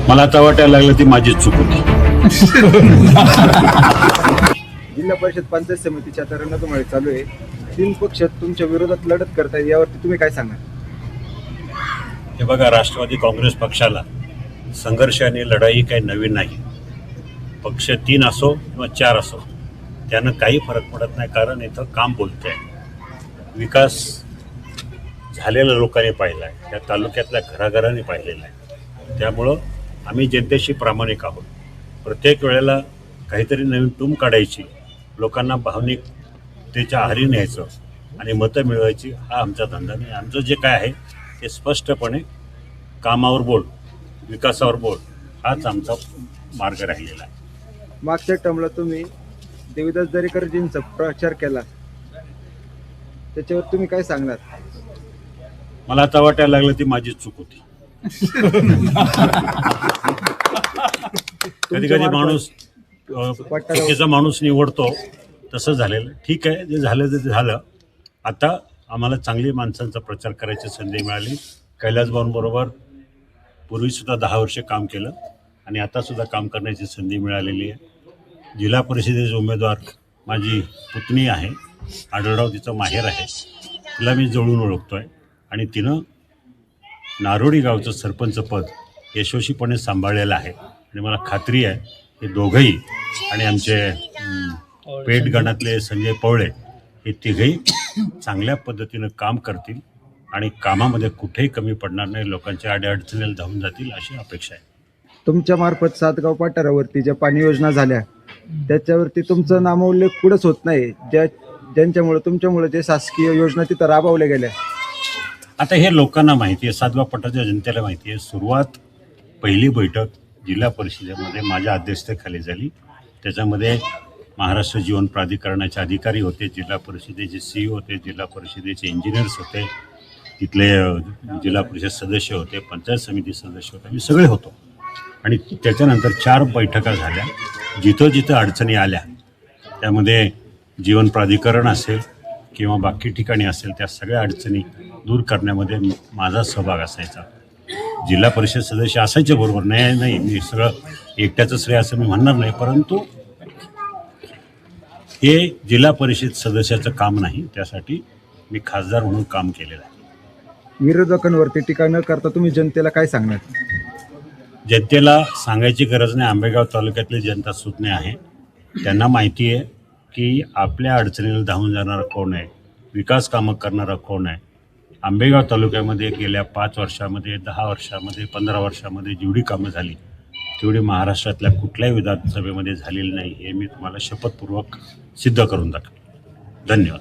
मला आता वाटायला लागलं ती माझीच चूक होती. जिल्हा परिषद पंचायत समितीच्या आता रणधुमाळी चालू आहे. 3 पक्ष तुमच्या विरोधात लढत करतायत, यावरती तुम्ही काय सांगाल? हे बघा, राष्ट्रवादी काँग्रेस पक्षाला संघर्ष आणि लढाई काही नवीन नाही. पक्ष 3 असो किंवा 4 असो, त्यानं काही फरक पडत नाही. कारण इथं काम बोलतंय, विकास झालेल्या लोकांनी पाहिला आहे, त्या तालुक्यातल्या घराघरांनी पाहिलेला आहे. त्यामुळं आम्ही जनतेशी प्रामाणिक आहोत. प्रत्येक वेळेला काहीतरी नवीन टूम काढायची, लोकांना भावनिकतेच्या आहारी न्यायचं आणि मतं मिळवायची, हा आमचा धंदा नाही. आमचं जे काय आहे ते स्पष्टपणे कामावर बोल, विकासावर बोल, हाच आमचा मार्ग राहिलेला आहे. मागच्या टर्मला तुम्ही देवीदास दरेकरजींचा प्रचार केला, त्याच्यावर तुम्ही काय सांगणार? मला आता वाटायला लागलं ती माझीच चूक होती. कधी कधी माणूस चुकीचा माणूस निवडतो, तसं झालेलं. ठीक आहे, जे झालं ते झालं. आता आम्हाला चांगली माणसांचा प्रचार करायची संधी मिळाली. कैलासभाऊंबरोबर पूर्वीसुद्धा 10 वर्षे काम केलं आणि आतासुद्धा काम करण्याची संधी मिळालेली आहे. जिल्हा परिषदेचे उमेदवार माझी पुतणी आहे, आढळराव तिचं माहेर आहे, तिला मी जवळून ओळखतो आहे आणि तिनं नारोडी गावचं सरपंच पद यशस्वीपणे सांभाळलेलं आहे. आणि मला खात्री आहे हे दोघंही आणि आमचे पेठ गणातले संजय पवळे हे तिघही चांगल्या पद्धतीनं काम करतील आणि कामामध्ये कुठेही कमी पडणार नाही, लोकांच्या अडीअडचणीला धावून जातील अशी अपेक्षा आहे. तुमच्या मार्फत सातगाव पाटारावरती ज्या पाणी योजना झाल्या, त्याच्यावरती तुमचं नामोल्लेख कुठंच होत नाही, ज्यांच्यामुळे तुमच्यामुळे जे शासकीय योजना तिथं राबवल्या गेल्या. आता हे लोकांना माहिती आहे, सातगाव पट्टाच्या जनतेला माहिती आहे. सुरुवात पहिली बैठक जिल्हा परिषदेमध्ये माझ्या अध्यक्षतेखाली झाली. त्याच्यामध्ये महाराष्ट्र जीवन प्राधिकरणाचे अधिकारी होते, जिल्हा परिषदेचे CEO होते, जिल्हा परिषदेचे इंजिनियर्स होते, तिथले जिल्हा परिषद सदस्य होते, पंचायत समिती सदस्य होते, आम्ही सगळे होतो. आणि त्याच्यानंतर 4 बैठका झाल्या. जिथं जिथं अडचणी आल्या त्यामध्ये जीवन प्राधिकरण असेल किंवा बाकी ठिकाणी असेल, त्या सगळ्या अडचणी दूर करण्यामध्ये माझा सहभाग असायचा. जिल्हा परिषद सदस्य असायचे बरोबर, नाही मी सगळं एकट्याचं श्रेय असं मी म्हणणार नाही, परंतु हे जिल्हा परिषद सदस्याचं काम नाही, त्यासाठी मी खासदार म्हणून काम केलेलं आहे. विरोधकांवरती टीका न करता तुम्ही जनतेला काय सांगणार? जनतेला सांगायची गरज नाही, आंबेगाव तालुक्यातली जनता सुज्ञ आहे. त्यांना माहिती आहे की आपल्या अडचणीला धावून जाणारा कोण आहे, विकास कामं करणारा कोण आहे. आंबेगाव तालुक्यामध्ये गेल्या 5 वर्षामध्ये, 10 वर्षामध्ये, 15 वर्षामध्ये जेवढी कामं झाली तेवढी महाराष्ट्रातल्या कुठल्याही विधानसभेमध्ये झालेली नाही, हे मी तुम्हाला शपथपूर्वक सिद्ध करून दाखवेन. धन्यवाद.